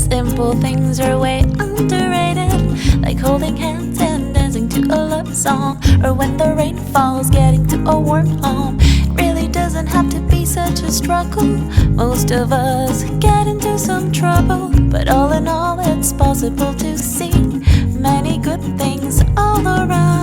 Simple things are way underrated, like holding hands and dancing to a love song, or when the rain falls, getting to a warm home. It really doesn't have to be such a struggle. Most of us get into some trouble, but all in all it's possible to see many good things all around.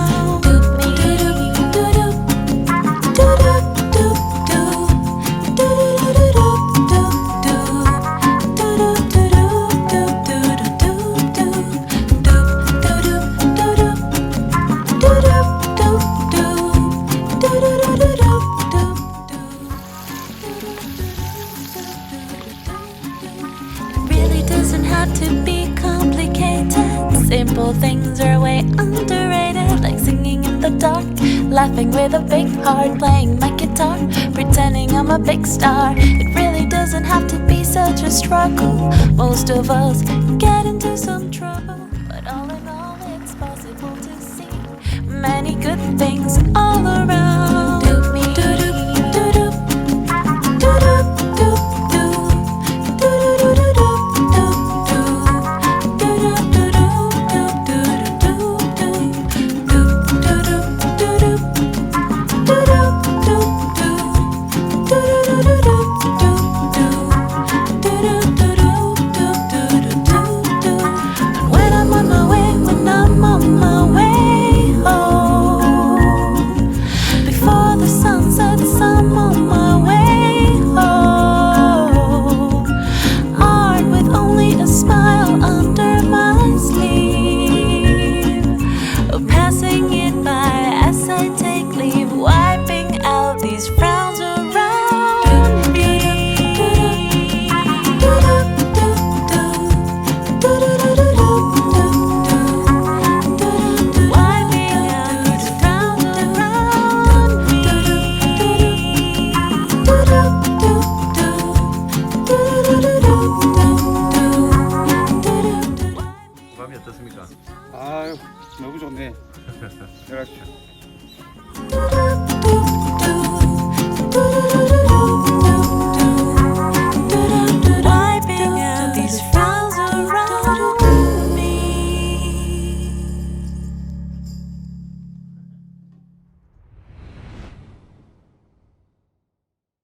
To be complicated, simple things are way underrated, like singing in the dark, laughing with a big heart, playing my guitar, pretending I'm a big star. It really doesn't have to be such a struggle. Most of us get into some trouble, but all in all it's possible to see many good things all around. 어떻습니까? 아유, 너무 좋네. 들어가십시오.